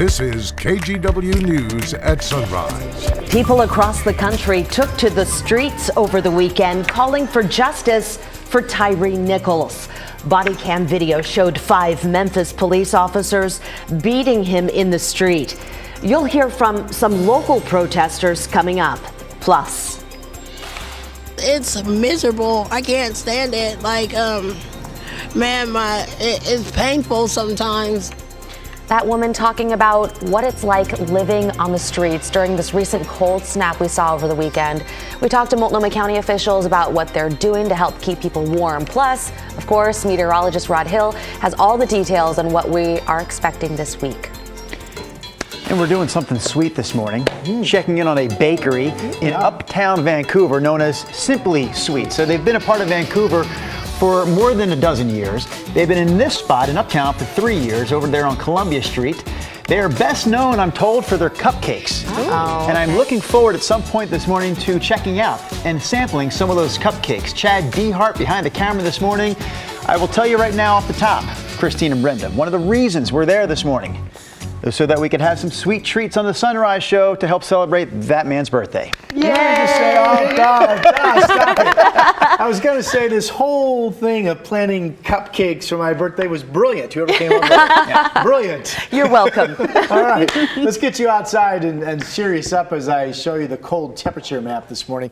This is KGW News at Sunrise. People across the country took to the streets over the weekend calling for justice for Tyre Nichols. Body cam video showed 5 Memphis police officers beating him in the street. You'll hear from some local protesters coming up. Plus, it's miserable. I can't stand it. It's painful sometimes. That woman talking about what it's like living on the streets during this recent cold snap we saw over the weekend. We talked to Multnomah County officials about what they're doing to help keep people warm. Plus, of course, meteorologist Rod Hill has all the details on what we are expecting this week. And we're doing something sweet this morning, checking in on a bakery in uptown Vancouver known as Simply Sweet. So they've been a part of Vancouver for more than a dozen years. They've been in this spot in Uptown for 3 years over there on Columbia Street. They are best known, I'm told, for their cupcakes. And I'm looking forward at some point this morning to checking out and sampling some of those cupcakes. Chad Dehart behind the camera this morning. I will tell you right now off the top, Christine and Brenda, one of the reasons we're there this morning is so that we could have some sweet treats on the Sunrise Show to help celebrate that man's birthday. Oh, God, stop it. I was going to say this whole thing of planning cupcakes for my birthday was brilliant. Whoever came up with it. Brilliant. You're welcome. All right, let's get you outside and cheer us up as I show you the cold temperature map this morning.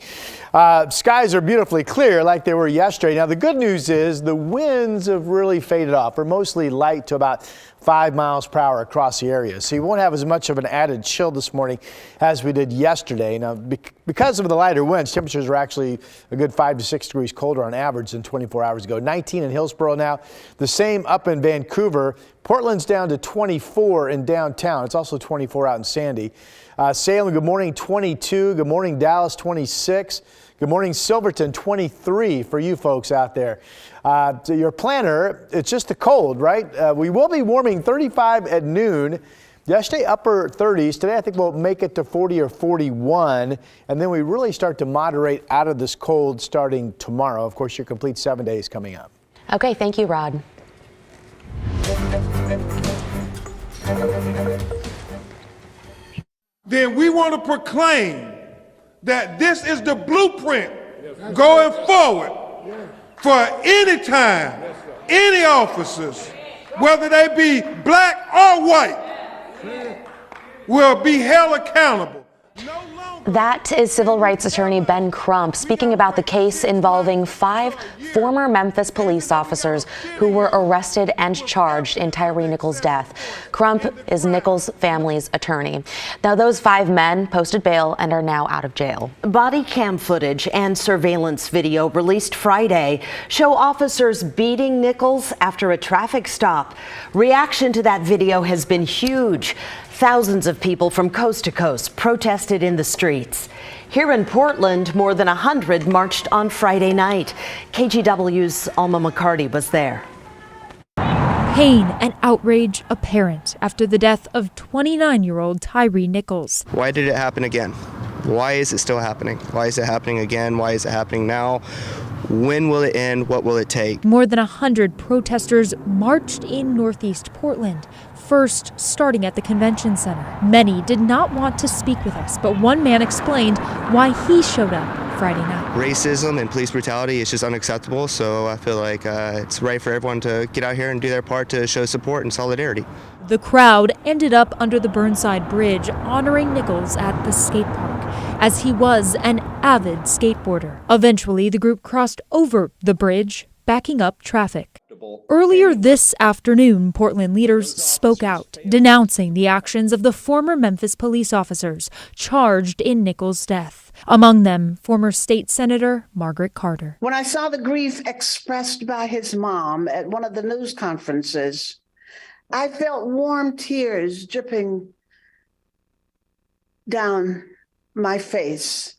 Skies are beautifully clear like they were yesterday. Now, the good news is the winds have really faded off. We're mostly light to about 5 miles per hour across the area. So you won't have as much of an added chill this morning as we did yesterday. Now, because of the lighter winds, temperatures were actually a good 5 to 6 degrees colder on average than 24 hours ago. 19 in Hillsborough now. The same up in Vancouver. Portland's down to 24 in downtown. It's also 24 out in Sandy. Salem, good morning, 22. Good morning, Dallas, 26. Good morning, Silverton, 23 for you folks out there. To your planner, it's just the cold, right? We will be warming 35 at noon. Yesterday, upper 30s. Today, I think we'll make it to 40 or 41. And then we really start to moderate out of this cold starting tomorrow. Of course, your complete 7 days coming up. Okay, thank you, Rod. Then we want to proclaim that this is the blueprint going forward for any time, any officers, whether they be black or white, will be held accountable. That is civil rights attorney Ben Crump speaking about the case involving 5 former Memphis police officers who were arrested and charged in Tyre Nichols' death. Crump is Nichols' family's attorney. Now, those 5 men posted bail and are now out of jail. Body cam footage and surveillance video released Friday show officers beating Nichols after a traffic stop. Reaction to that video has been huge. Thousands of people from coast to coast protested in the streets. Here in Portland, more than 100 marched on Friday night. KGW's Alma McCarty was there. Pain and outrage apparent after the death of 29-year-old Tyre Nichols. Why did it happen again? Why is it still happening? Why is it happening again? Why is it happening now? When will it end? What will it take? More than 100 protesters marched in Northeast Portland, first starting at the convention center. Many did not want to speak with us, but one man explained why he showed up Friday night. Racism and police brutality is just unacceptable, so I feel like it's right for everyone to get out here and do their part to show support and solidarity. The crowd ended up under the Burnside Bridge honoring Nichols at the skate park, as he was an avid skateboarder. Eventually, the group crossed over the bridge, backing up traffic. Earlier this afternoon, Portland leaders spoke out, denouncing the actions of the former Memphis police officers charged in Nichols' death. Among them, former state senator Margaret Carter. When I saw the grief expressed by his mom at one of the news conferences, I felt warm tears dripping down my face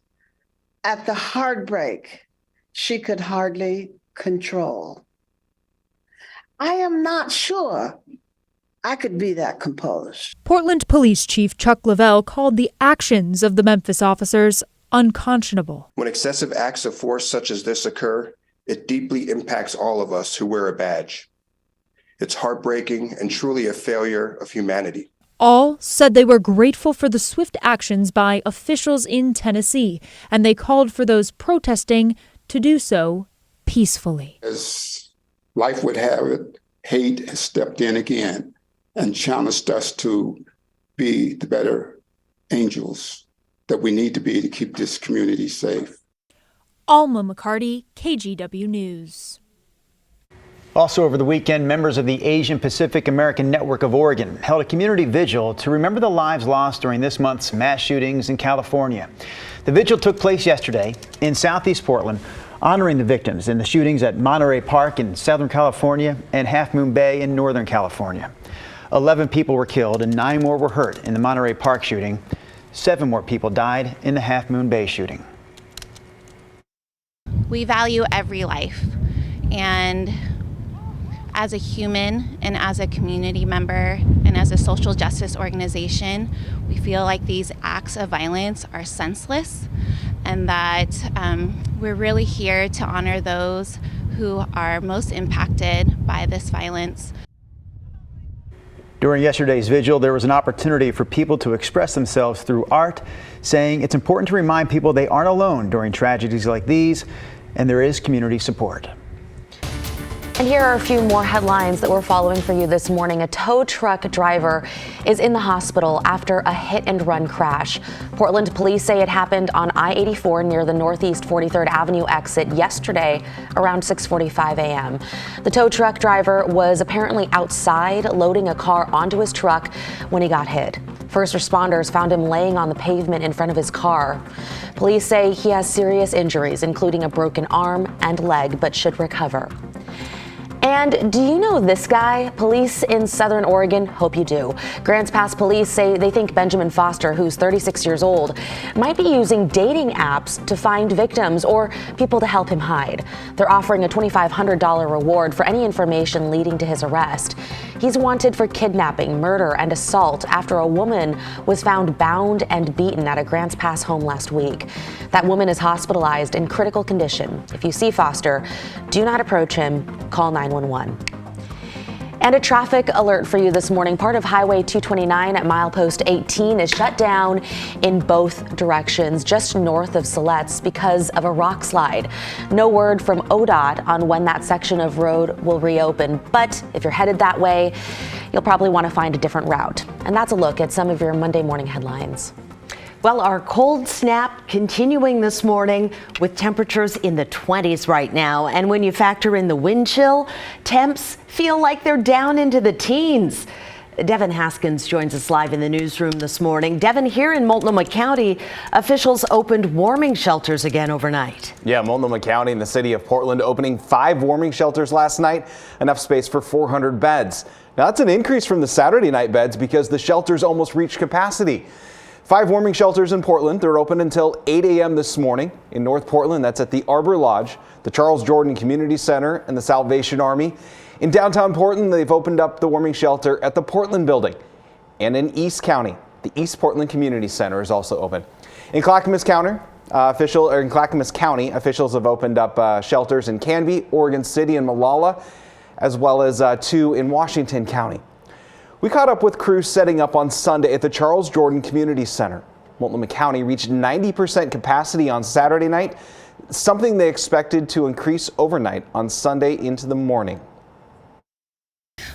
at the heartbreak she could hardly control. I am not sure I could be that composed. Portland Police Chief Chuck Lavelle called the actions of the Memphis officers unconscionable. When excessive acts of force such as this occur, it deeply impacts all of us who wear a badge. It's heartbreaking and truly a failure of humanity. All said they were grateful for the swift actions by officials in Tennessee, and they called for those protesting to do so peacefully. As life would have it, hate has stepped in again and challenged us to be the better angels that we need to be to keep this community safe. Alma McCarty, KGW News. Also over the weekend, members of the Asian Pacific American Network of Oregon held a community vigil to remember the lives lost during this month's mass shootings in California. The vigil took place yesterday in Southeast Portland, honoring the victims in the shootings at Monterey Park in Southern California and Half Moon Bay in Northern California. 11 people were killed and 9 more were hurt in the Monterey Park shooting. 7 more people died in the Half Moon Bay shooting. We value every life, and as a human and as a community member and as a social justice organization, we feel like these acts of violence are senseless, and that we're really here to honor those who are most impacted by this violence. During yesterday's vigil, there was an opportunity for people to express themselves through art, saying it's important to remind people they aren't alone during tragedies like these, and there is community support. And here are a few more headlines that we're following for you this morning. A tow truck driver is in the hospital after a hit-and-run crash. Portland police say it happened on I-84 near the Northeast 43rd Avenue exit yesterday around 6:45 a.m. The tow truck driver was apparently outside loading a car onto his truck when he got hit. First responders found him laying on the pavement in front of his car. Police say he has serious injuries, including a broken arm and leg, but should recover. And do you know this guy? Police in Southern Oregon hope you do. Grants Pass police say they think Benjamin Foster, who's 36 years old, might be using dating apps to find victims or people to help him hide. They're offering a $2,500 reward for any information leading to his arrest. He's wanted for kidnapping, murder, and assault after a woman was found bound and beaten at a Grants Pass home last week. That woman is hospitalized in critical condition. If you see Foster, do not approach him. Call 911. And a traffic alert for you this morning. Part of Highway 229 at milepost 18 is shut down in both directions just north of Siletz because of a rock slide. No word from ODOT on when that section of road will reopen, but if you're headed that way, you'll probably want to find a different route. And that's a look at some of your Monday morning headlines. Well, our cold snap continuing this morning with temperatures in the 20s right now. And when you factor in the wind chill, temps feel like they're down into the teens. Devin Haskins joins us live in the newsroom this morning. Devin, here in Multnomah County, officials opened warming shelters again overnight. Yeah, Multnomah County and the city of Portland opening 5 warming shelters last night, enough space for 400 beds. Now that's an increase from the Saturday night beds because the shelters almost reached capacity. 5 warming shelters in Portland. They're open until 8 a.m. this morning. In North Portland, that's at the Arbor Lodge, the Charles Jordan Community Center, and the Salvation Army. In downtown Portland, they've opened up the warming shelter at the Portland Building. And in East County, the East Portland Community Center is also open. In Clackamas County, officials have opened up shelters in Canby, Oregon City, and Molalla, as well as 2 in Washington County. We caught up with crews setting up on Sunday at the Charles Jordan Community Center. Multnomah County reached 90% capacity on Saturday night, something they expected to increase overnight on Sunday into the morning.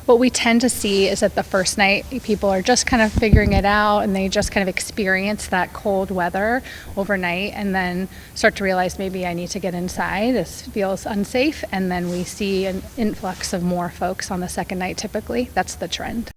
What we tend to see is that the first night people are just kind of figuring it out and they just kind of experience that cold weather overnight and then start to realize maybe I need to get inside, this feels unsafe, and then we see an influx of more folks on the second night typically. That's the trend.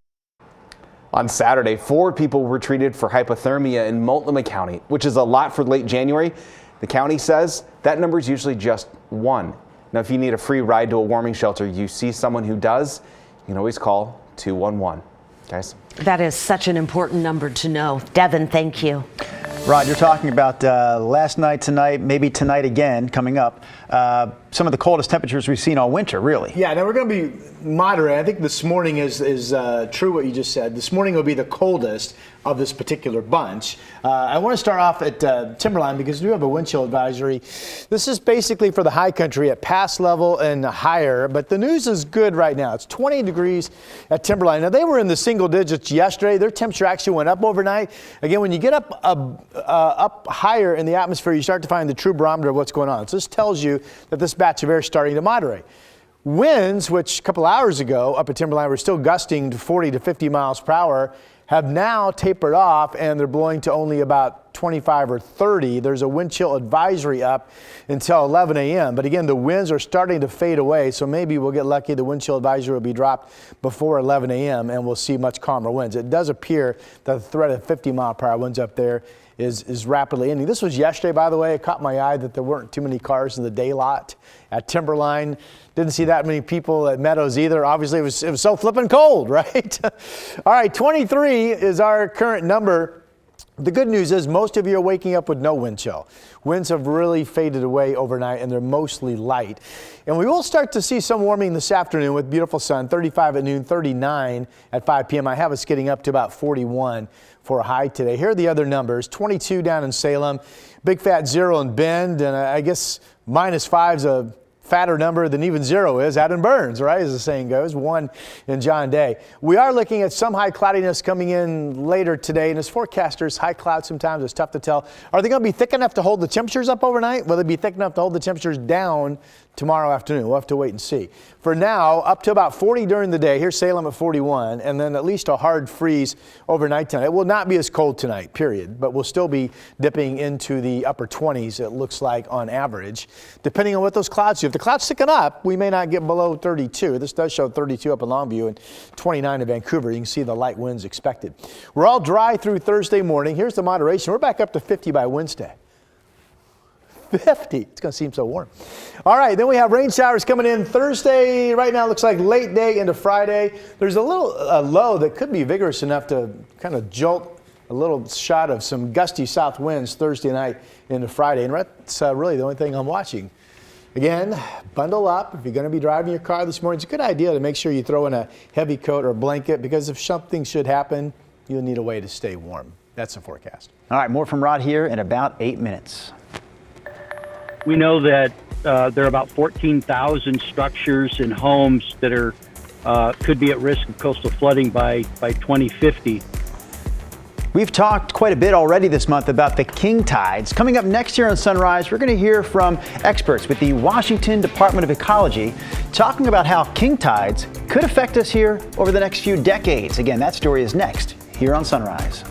On Saturday, 4 people were treated for hypothermia in Multnomah County, which is a lot for late January. The county says that number is usually just 1. Now, if you need a free ride to a warming shelter, you see someone who does, you can always call 211. Guys? That is such an important number to know. Devin, thank you. Rod, you're talking about last night, tonight, maybe tonight again, coming up. some of the coldest temperatures we've seen all winter, really. Yeah, now we're going to be moderate. I think this morning is true what you just said. This morning will be the coldest of this particular bunch. I want to start off at Timberline because we do have a wind chill advisory. This is basically for the high country at pass level and higher, but the news is good right now. It's 20 degrees at Timberline. Now, they were in the single digits yesterday. Their temperature actually went up overnight. Again, when you get up higher in the atmosphere, you start to find the true barometer of what's going on. So this tells you that this batch of air is starting to moderate. Winds, which a couple hours ago up at Timberline were still gusting to 40 to 50 miles per hour, have now tapered off and they're blowing to only about 25 or 30. There's a wind chill advisory up until 11 a.m. But again, the winds are starting to fade away, so maybe we'll get lucky. The wind chill advisory will be dropped before 11 a.m. and we'll see much calmer winds. It does appear that the threat of 50 mile per hour winds up there is rapidly ending. This was yesterday, by the way. It caught my eye that there weren't too many cars in the day lot at Timberline. Didn't see that many people at Meadows either. Obviously, it was so flipping cold, right? All right, 23 is our current number. The good news is most of you are waking up with no wind chill. Winds have really faded away overnight and they're mostly light. And we will start to see some warming this afternoon with beautiful sun, 35 at noon, 39 at 5 p.m. I have us getting up to about 41 for a high today. Here are the other numbers. 22 down in Salem, big fat 0 in Bend, and I guess -5 is a fatter number than even 0 is out in Burns, right, as the saying goes, 1 in John Day. We are looking at some high cloudiness coming in later today, and as forecasters, high clouds sometimes it's tough to tell. Are they going to be thick enough to hold the temperatures up overnight? Will they be thick enough to hold the temperatures down tomorrow afternoon? We'll have to wait and see. For now, up to about 40 during the day. Here's Salem at 41, and then at least a hard freeze overnight tonight. It will not be as cold tonight, period, but we'll still be dipping into the upper 20s, it looks like, on average, depending on what those clouds do. If the clouds thicken up, we may not get below 32. This does show 32 up in Longview and 29 in Vancouver. You can see the light winds expected. We're all dry through Thursday morning. Here's the moderation. We're back up to 50 by Wednesday. 50. It's going to seem so warm. All right, then we have rain showers coming in Thursday. Right now it looks like late day into Friday. There's a little low that could be vigorous enough to kind of jolt a little shot of some gusty south winds Thursday night into Friday. And that's really the only thing I'm watching. Again, bundle up. If you're going to be driving your car this morning, it's a good idea to make sure you throw in a heavy coat or blanket because if something should happen, you'll need a way to stay warm. That's the forecast. All right, more from Rod here in about 8 minutes. We know that there are about 14,000 structures and homes that are could be at risk of coastal flooding by 2050. We've talked quite a bit already this month about the king tides. Coming up next year on Sunrise, we're going to hear from experts with the Washington Department of Ecology talking about how king tides could affect us here over the next few decades. Again, that story is next here on Sunrise.